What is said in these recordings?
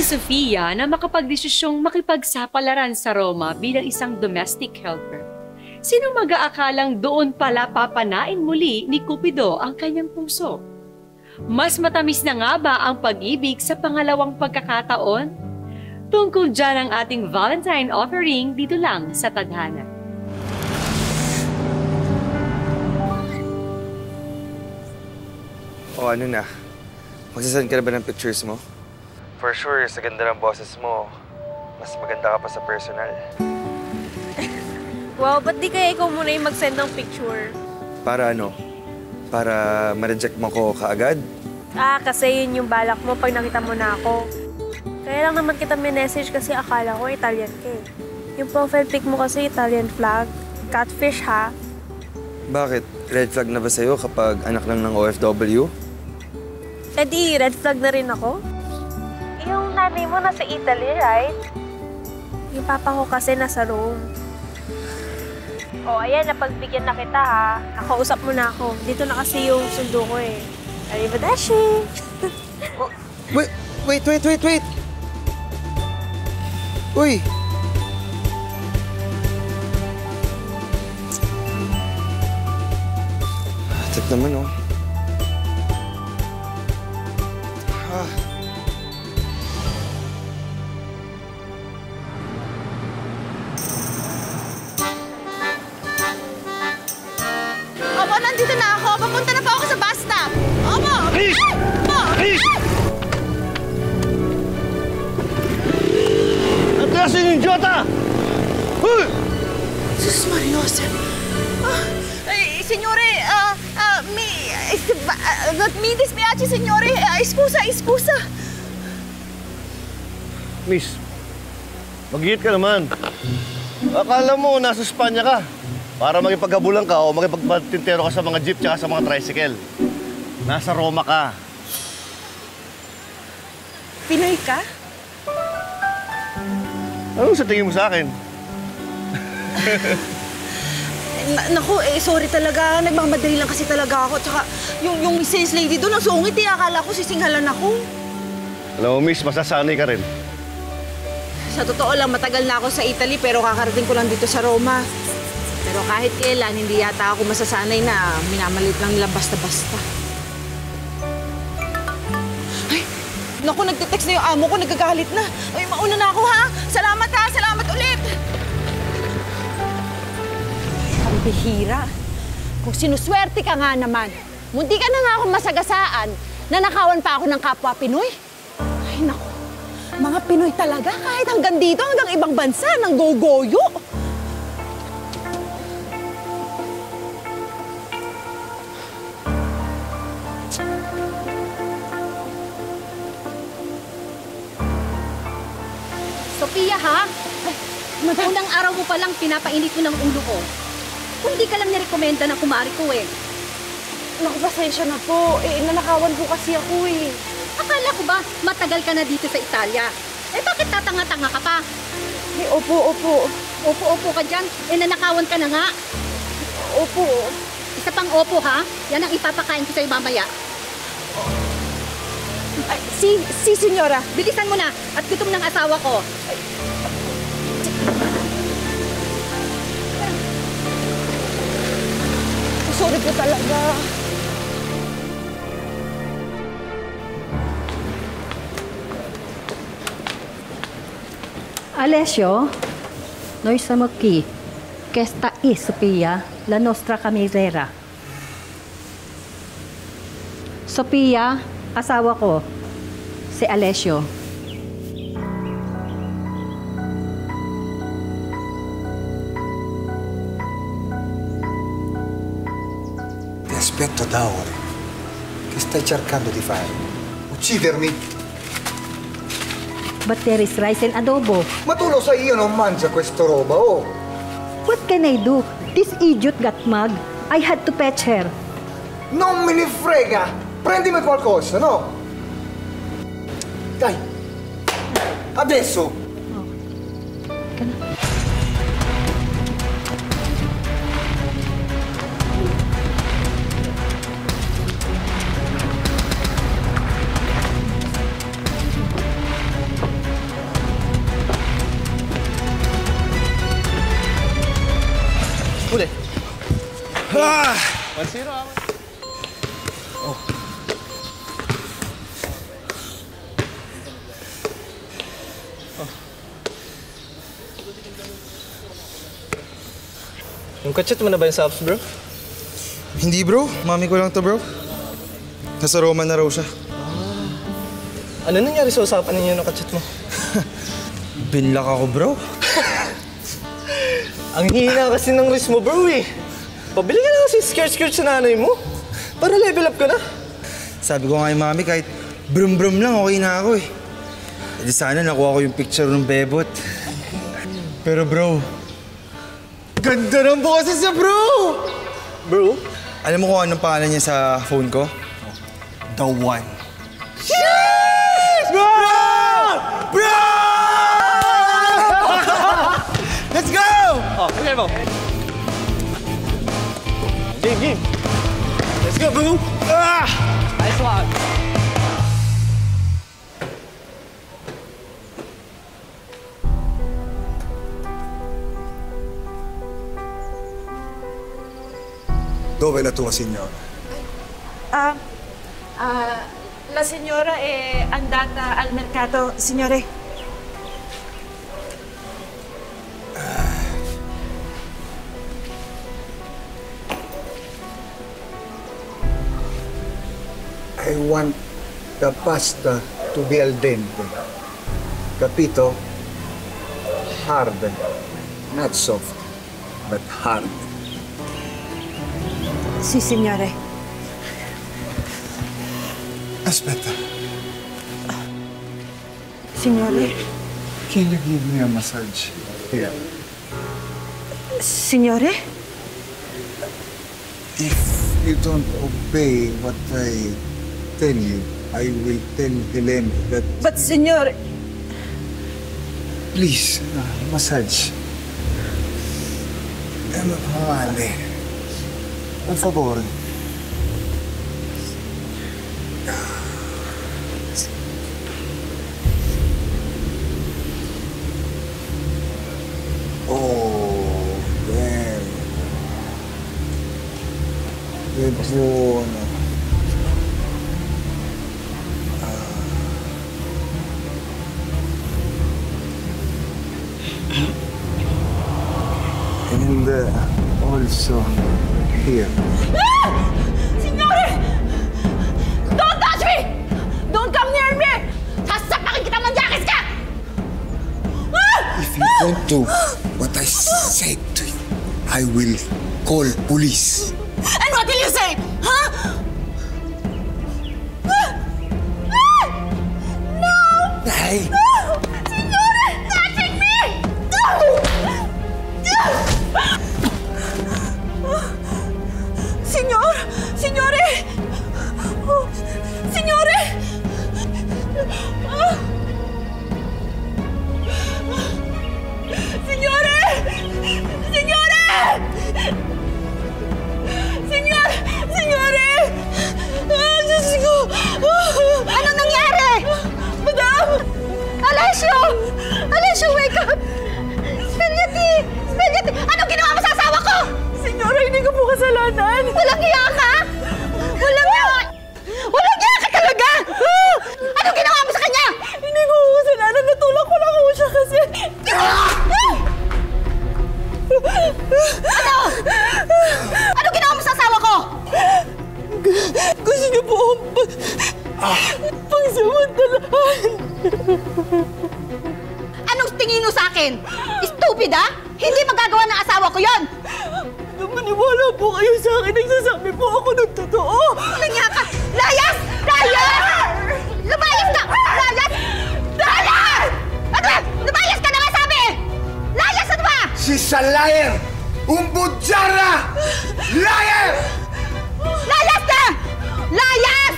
si Sofia na makapagdesisyong makipagsapalaran sa Roma bilang isang domestic helper. Sino mag-aakalang doon pala papanain muli ni Cupido ang kanyang puso? Mas matamis na nga ba ang pag-ibig sa pangalawang pagkakataon? Tungkol dyan ang ating Valentine offering dito lang sa Tadhana. O ano na? Magsasend ka na ba ng pictures mo? For sure, sa ganda ng boses mo, mas maganda ka pa sa personal. Wow, ba't di kaya ikaw muna yung mag-send ng picture? Para ano? Para ma-reject mo ko kaagad? Kasi yun yung balak mo pag nakita mo na ako. Kaya lang naman kita message kasi akala ko Italian ka eh. Yung profile pic mo kasi Italian flag. Catfish ha? Bakit? Red flag na ba sa'yo kapag anak lang ng OFW? Eh di, red flag na rin ako? Yung nanay mo nasa Italy, right? Yung papa ko kasi nasa Rome. Ayan, napagbigyan na kita ha. Nakausap mo na ako. Dito na kasi yung sundo ko eh. Arrivederci! Wait! Uy! Tip naman, oh. Opo, nandito na ako. Papunta na po ako sa bus stop. Opo! Please! Please! Atlasin yung idiota! Huy! Sus Mariosa. Signore, mi dispiace, signore. Scusa. Miss, mag-hit ka naman. Akala mo nasa Espanya ka para makipaghabulan ka o makipagtintero ka sa mga jeep tsaka sa mga tricycle. Nasa Roma ka. Pinoy ka? Anong sa tingin mo sa akin? Naku, sorry talaga. Nagmamadali lang kasi talaga ako. Tsaka yung sales lady doon, ang sungit eh. Akala ko sisinghalan ako. Alam mo, miss, masasanay ka rin. Sa totoo lang, matagal na ako sa Italy pero kakarating ko lang dito sa Roma. Pero kahit kailan, hindi yata ako masasanay na minamalit lang nila basta-basta. Ay, naku, nagtitext na yung amo ko, nagagalit na. Ay, mauna na ako ha. Salamat ha, salamat ulit. Ang bihira. Kung sinuswerte ka nga naman, munti ka na nga akong masagasaan, nanakawan pa ako ng kapwa Pinoy. Ay, naku. Mga Pinoy talaga, kahit hanggang dito, hanggang ibang bansa, ng gogoyo. Sofia, ha? Unang araw mo palang pinapainit ko ng ulo ko. Kung di ka lang nirekomenda ng kumari ko eh. Naku, pasensya na po. Nanakawan po kasi ako eh. Akala ko ba matagal ka na dito sa Italia? Bakit tatanga-tanga ka pa? Opo. Opo ka dyan. Nanakawan ka na nga. Opo. Isa pang opo, ha? Yan ang ipapakain ko sa'yo mamaya. Si senyora. Bilisan mo na at gutom ng asawa ko. Sorry po talaga. Alessio, noi siamo qui. Questa è Sofia, la nostra cameriera. Sofia, asawa ko, si Alessio. Ti aspetto da ore. Che stai cercando di fare? Uccidermi? But there is rice and adobo. Ma tu lo sai, io non mangio questa roba, oh! What can I do? This idiot got mad. I had to fetch her. Non me ne frega! Prendimi qualcosa, no? Dai! Adesso! Huli. Ah! 1-0 ako. Oh. Yung kachat mo na ba yung Saps, bro? Hindi bro, mami ko lang to bro. Nasa Roma na raw siya. Ano nangyari sa usapan ninyo ng kachat mo? Binlock ako bro. Ang hina kasi ng wrist mo, bro eh. Pabili ka na kasi skirt sa nanay mo. Para level up ka na. Sabi ko nga kay mami, kahit brum-brum lang, okay na ako eh. E di sana nakuha ko yung picture ng bebot. Pero bro, ganda ng boses niya bro! Bro? Alam mo kung anong pangalan niya sa phone ko? The One. Yes! Bro! Bro! Let's go! Oh, okay mo. Game. Let's go, bro! Ah! Nice one. Dove è la tua signora? La signora è andata al mercato, signore. I want the pasta to be al dente. Capito? Hard. Not soft, but hard. Sì, signore. Aspetta. Signore? Can you give me a massage? Here. Signore? If you don't obey what I tell you, I will tell Helene that... But, signore... Please, massage. Male. Per favore. Oh, damn. Che buono. And also here. Signore! Don't touch me! Don't come near me! Sasapakin kita manjakis ka! If you don't do what I said to you, I will call police. And what will you say? Huh? No! Hey! Signore! Touching me! Signor! Signore! Oh, signore! Signore! Signore! Signore! Diyos ko! Ano nangyari? Madam! Alessio! Alessio, wake up! Spaghetti! Spaghetti! Anong ginawa mo sa asawa ko? Signora, hindi ko po kasalanan. Walang iya ka? Walang iya! Walang iya ka talaga! Anong ginawa mo sa kanya? Hindi ko kasalanan. Natulak ko lang ako siya kasi... Ano? Anong ginawa mo sa asawa ko? Gusto niyo po akong pagsamantalahan. Anong tingin mo sa akin? Stupid, ha? Hindi magagawa ng asawa ko yon. Maniwala po kayo sa akin. Nagsasabi po ako ng totoo. Walang nga ka! Layas! Layas! Lumayas ka! Layas! Layas! Ano? Lumayas ka na nga sabi! Layas! Ano ba? She's a liar! Un budyara! Liar! Layas ka! Layas!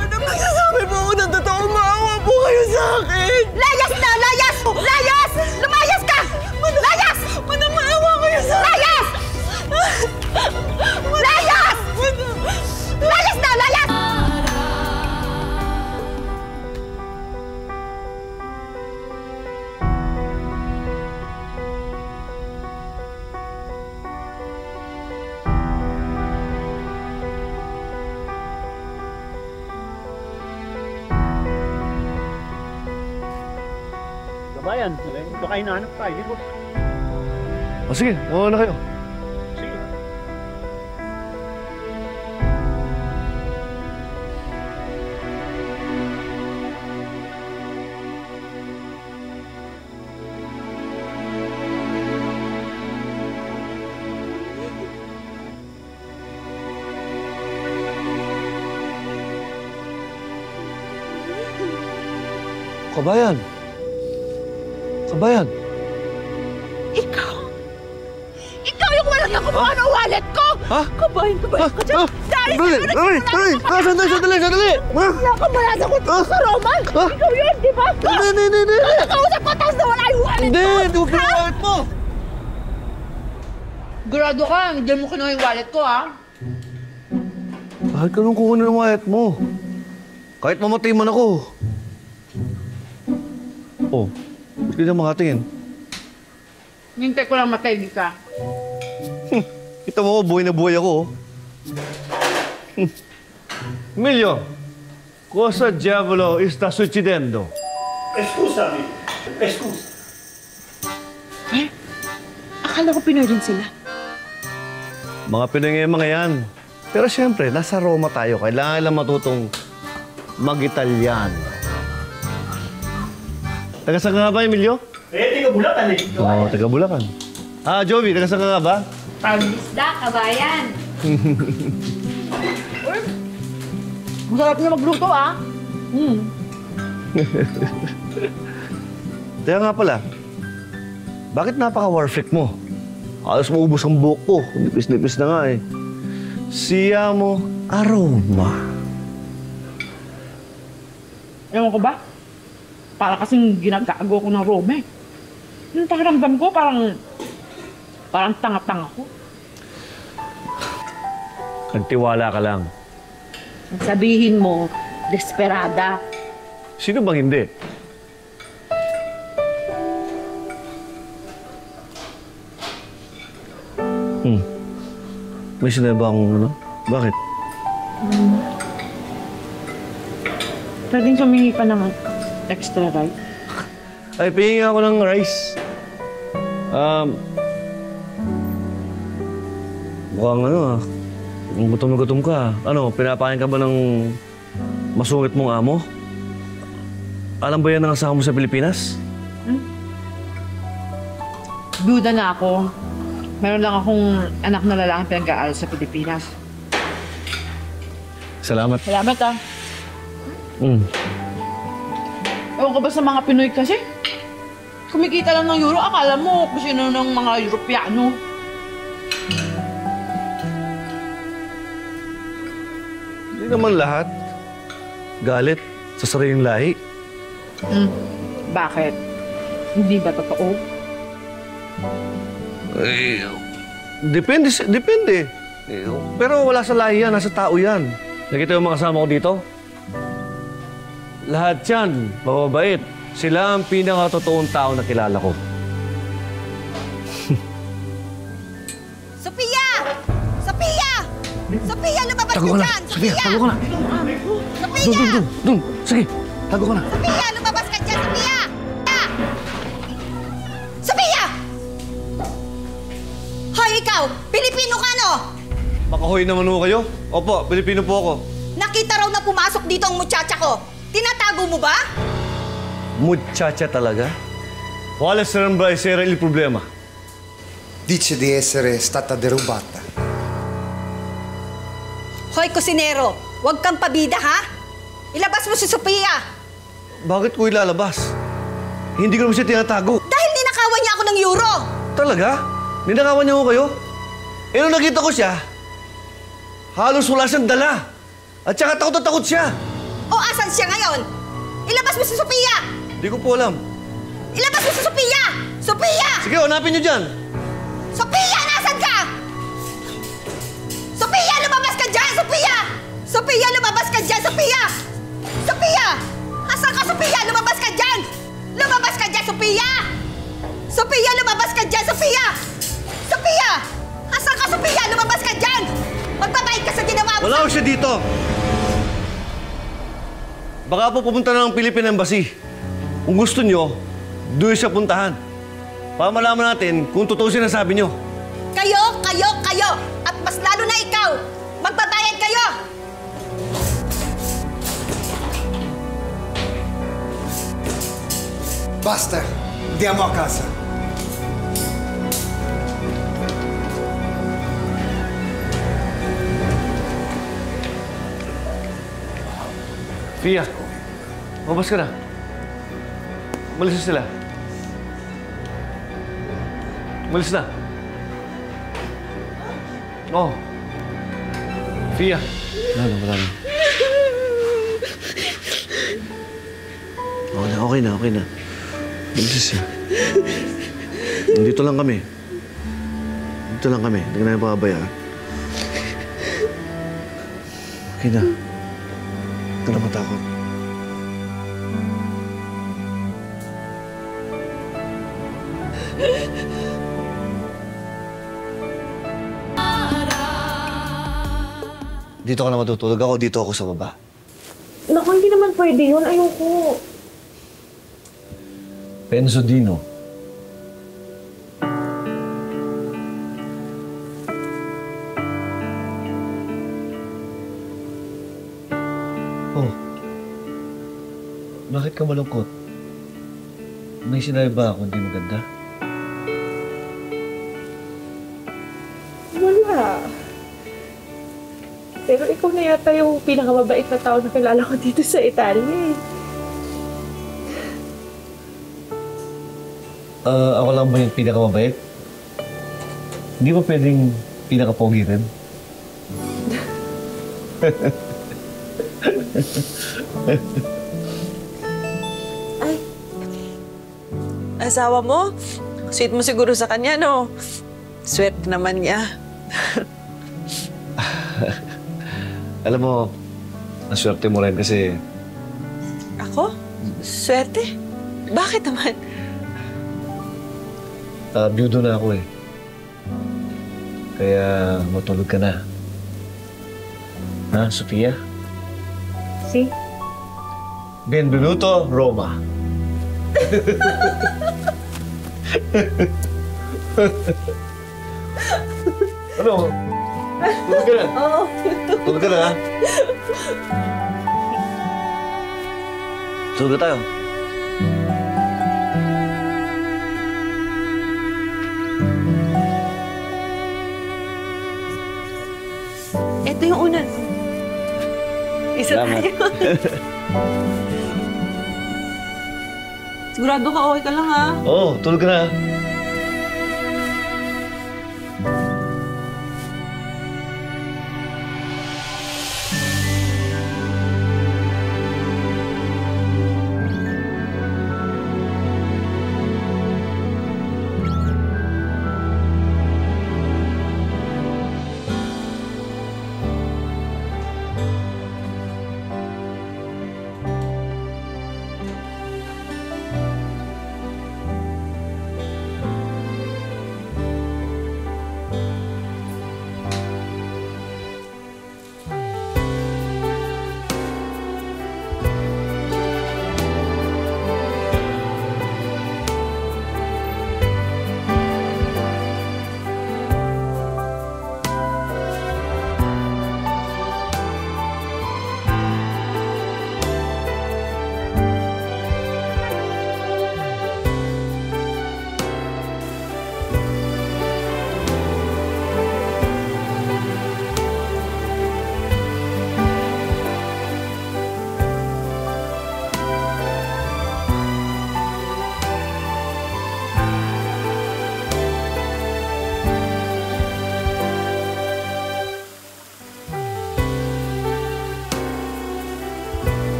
Madam, nagsasabi po ako ng totoo. Maawa po kayo sa akin. Layas na! Layas! Layas! Lumayas ka! Layas! Madam, maawa kayo sa akin. Layas! Layas! Layas na! Layas! kabayan. Baka hinahanap tayo, di ba? O sige, muna na kayo. Sige. Kabayan. Kabayan. Ikaw? Ikaw yung walang nakuha ng wallet ko! Ha? Kabayan ka dyan? Dahil Sandali! wala ka malasa ko sa Roman! Ikaw yun, di ba? Hindi! Nakausap ko tapos nawala yung wallet ko! Hindi mo pinawallet mo! Grado ka, hindi mo kinuha yung wallet ko, ha? Bakit ka nung kukunin ng wallet mo? Kahit mamatay man ako. Oh, hindi na makatingin. Hintay ko lang matay ka. Kita mo, buhay na buhay ako. Emilio, cosa diavolo sta succedendo? Excusami. Excuse. Eh? Akala ko Pinoy din sila. Mga Pinoy ngayon, mga yan. Pero siyempre, nasa Roma tayo. Kailangan lang matutong mag-Italiano. Taga saan ka nga ba, Emilio? Taga Bulacan eh. Oo, taga Bulacan. Ah, Joey, taga saan ka nga ba? Isda, kabayan. Masarap na magluto, ah. Kaya nga pala, bakit napaka-war freak mo? Alas maubos ang buhok ko. Nipis-nipis na nga eh. Siamo aroma. Ewan ko ba? Para kasing ginagago ko ng Rome. Yung pakiramdam ko, parang tanga-tanga ko. Nagtiwala ka lang. Sabihin mo, desperada. Sino bang hindi? May sinabi akong ano? Bakit? Pwedeng sumingi pa ng extra rice? Ay, pahingi ako ng rice. Mukhang ano ah. Gutom na gutom ka. Ano, pinapakain ka ba ng masungit mong amo? Alam ba yan ang asawa mo sa Pilipinas? Duda na ako. Meron lang akong anak na lalaki pinag-aaral sa Pilipinas. Salamat. Salamat, ah. Ewan ko ba sa mga Pinoy kasi? Kumikita lang ng euro, akala mo kung sino ng mga Europyano. Hindi naman lahat. Galit sa sariling lahi. Bakit? Hindi ba totoo? Eh, depende. Pero wala sa lahi yan, nasa tao yan. Nakita yung mga kasama ko dito? Lahat yan, mababait. Sila ang pinaka-totoong tao na kilala ko. Sophia! Sophia! Sophia, lumabas ka dyan! Sophia, tago ka na! Sophia! Doon! Sige, tago ka na! Sophia, lumabas ka dyan! Sophia! Sophia! Hoy, ikaw! Pilipino ka, no? Makahoy naman ho kayo? Opo, Pilipino po ako. Nakita raw na pumasok dito ang muchacha ko. Tinatago mo ba? Muchacha talaga? Quale sarebbe essere il problema? Dice di essere stata derubata. Hoy, kusinero! Huwag kang pabida, ha? Ilabas mo si Sophia! Bakit ko ilalabas? Hindi ko naman siya tinatago. Dahil ninakawan niya ako ng euro! Talaga? Ninakawan niyo ko kayo? Eh, nung nakita ko siya, halos wala siyang dala. At saka takot na takot siya. O asan siya ngayon? Ilabas mo si Sophia! Hindi ko po alam. Ilabas mo si Sophia! Sophia! Sige, hanapin niyo dyan. Sophia, nasan ka? Sophia, lumabas ka dyan! Sophia! Sophia, lumabas ka dyan! Sophia! Sophia! Asan ka, Sophia? Lumabas ka dyan! Lumabas ka dyan, Sophia! Sophia, lumabas ka dyan, Sophia! Sophia! Asan ka, Sophia? Lumabas ka dyan! Magbabayad ka sa ginawa mo! Wala ko siya dito. Baka po pupunta na ng Philippine Embassy. Kung gusto nyo, doon siya puntahan. Para malaman natin kung totoo sinasabi niyo. Kayo! At mas lalo na ikaw! Magbabayad kayo! Basta! Andiamo a casa. Fia, mabas ka na. Umalis na sila. Umalis na. Oh. Fia. Wala na. Okay na. Umalis na siya. Dito lang kami. Hindi ka namin pababayaan. Okay na. Huwag ka na matakot. Dito ka na matutulog. Dito ako sa baba. Naku, hindi naman pwede yun. Ayoko. Benzodino. Oh. Bakit ka malungkot? May sinabi ba ako hindi maganda? Wala. Pero ikaw na yata yung pinakamabait na tao na kilala ko dito sa Italia eh. Ako lang ba yung pinakamabait? Hindi ba pwedeng pinakapogi rin? Ay. Asawa mo? Sweet mo siguro sa kanya, no? Swerte naman niya. Alam mo, naswerte mo rin kasi... Ako? Swerte? Bakit naman? Byudo na ako eh. Kaya matulog ka na. Ha, Sofia? Si? Benvenuto, Roma. Ano? Tulog ka na? Oo. Tulog ka na, ha? Tulog na tayo. Ito yung una. Isa Salamat. tayo. Sigurado ka, okay ka lang, ha? Oo, tulog ka na.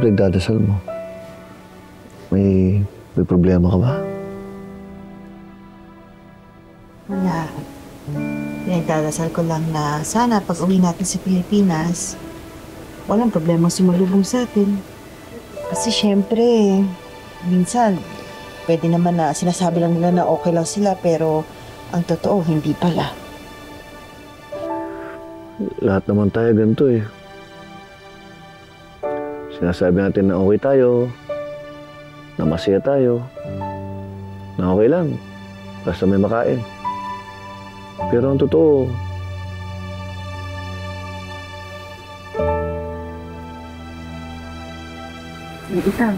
pinagdadasal mo? May problema ka ba? Wala. Pinagdadasal ko lang na sana pag uwi natin sa Pilipinas, walang problema sumalubong sa atin. Kasi syempre, minsan, pwede naman na sinasabi lang nila na okay lang sila, pero ang totoo, hindi pala. Lahat naman tayo ganito eh. Sinasabi natin na okay tayo, na masaya tayo, na okay lang, basta may makain. Pero ang totoo, Ikaw,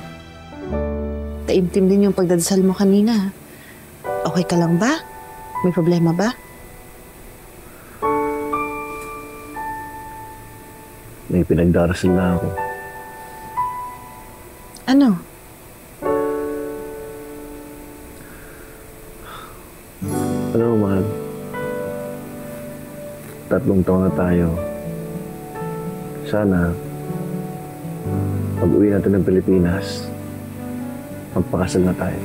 taimtim din yung pagdadasal mo kanina. Okay ka lang ba? May problema ba? may pinagdarasal na ako. Ano? Alam mo, mahal, 3 taon na tayo. Sana, pag-uwi natin ng Pilipinas, magpakasal na tayo.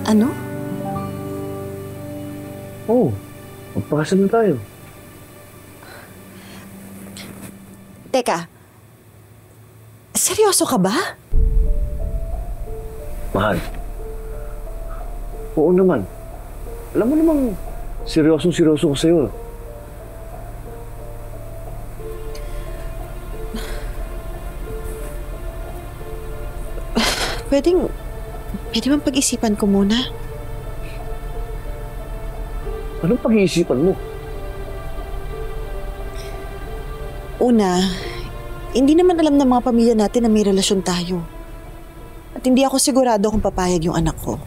Ano? Oo, magpakasal na tayo. Teka, seryoso ka ba? Mahal, oo naman. Alam mo namang seryosong-seryoso ko sa'yo. Pwede bang pag-isipan ko muna? Anong pag-iisipan mo? Una, hindi naman alam ng mga pamilya natin na may relasyon tayo. At hindi ako sigurado kung papayag yung anak ko.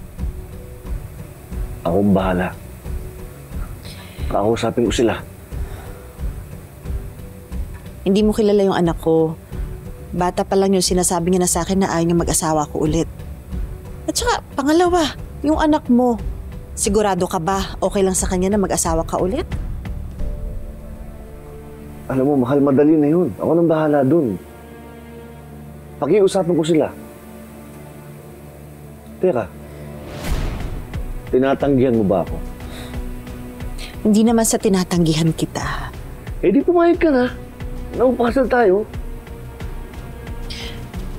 Akong bahala. Kakausapin ko sila. Hindi mo kilala yung anak ko. Bata pa lang yung sinasabi niya na sa akin na ayaw niya mag-asawa ko ulit. At saka, pangalawa, yung anak mo. Sigurado ka ba okay lang sa kanya na mag-asawa ka ulit? Alam mo, mahal, madali na yun. Ako nang bahala dun. Pakiusapan ko sila. Teka, tinatanggihan mo ba ako? Hindi naman sa tinatanggihan kita. Eh di pumayag ka na. Naupakasal tayo.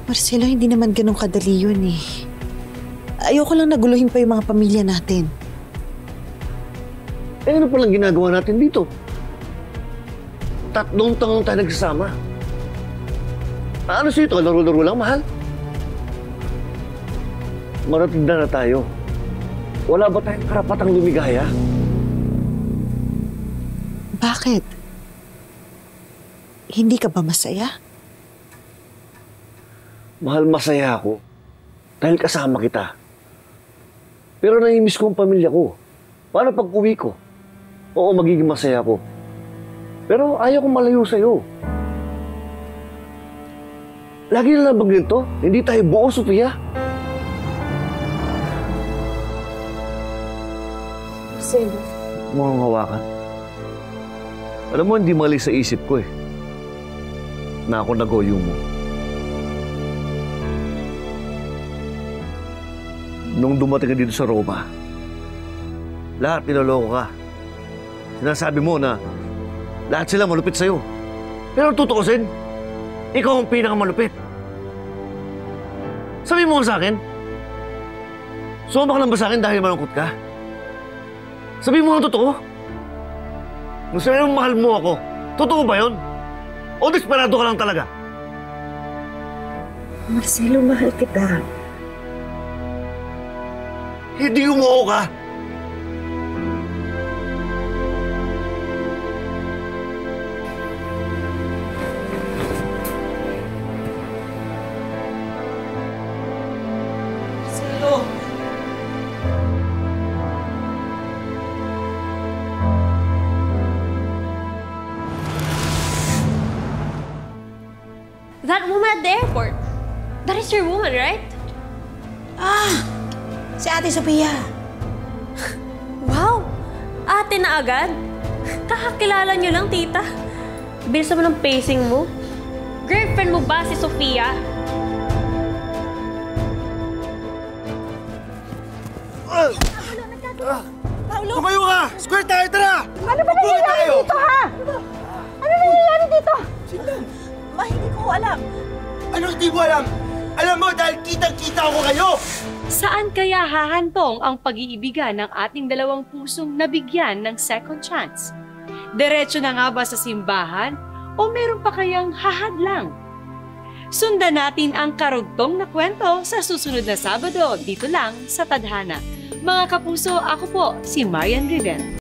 Marcelo, hindi naman ganun kadali yun eh. Ayoko lang naguluhin pa yung mga pamilya natin. Eh ano palang ginagawa natin dito? 3 taon tayo nagsasama. Ano sa'yo ito? Laro-laro lang, mahal? Marating na tayo. Wala ba tayong karapatang lumigaya? Bakit? Hindi ka ba masaya? Mahal, masaya ako. Dahil kasama kita. Pero nai-miss ko ang pamilya ko. Paano pag-uwi ko? Oo, magiging masaya ako. Pero ayaw kong malayo sa'yo. Lagi na lang bang ganito? Hindi tayo buo, Sofia. Marcelo. Mukhang hawakan. Alam mo, hindi mali sa isip ko eh. Na ako nagoyo mo. Nung dumating ka dito sa Roma, lahat niloloko ka. Sinasabi mo na lahat sila malupit sa'yo. Pero tutuusin, ikaw ang pinakamalupit. Sabi mo sa akin, sumama ka lang ba sa akin dahil malungkot ka? Sabi mo ang totoo. Kung sabi mo mahal mo ako, totoo ba yun? O desperado ka lang talaga? Marcelo, mahal kita. Hindi umuo ka. Marcelo! That woman at the airport. That is your woman, right? Ah! Si Ate Sofia. Wow! Ate na agad? Kakakilala niyo lang, tita. Bilis naman ang pacing mo. Girlfriend mo ba si Sofia? Tumayo ka! Square tayo, tara! Ano ba nangyayari dito, ha? Ano nangyayari dito? Hindi ko alam. Ano hindi mo alam? Alam mo, dahil kitang-kita ko kayo! Saan kaya hahantong ang pag-iibigan ng ating dalawang pusong nabigyan ng second chance? Diretso na nga ba sa simbahan o meron pa kayang hahadlang? Sundan natin ang karugtong na kwento sa susunod na Sabado dito lang sa Tadhana. Mga kapuso, ako po si Marian Riven.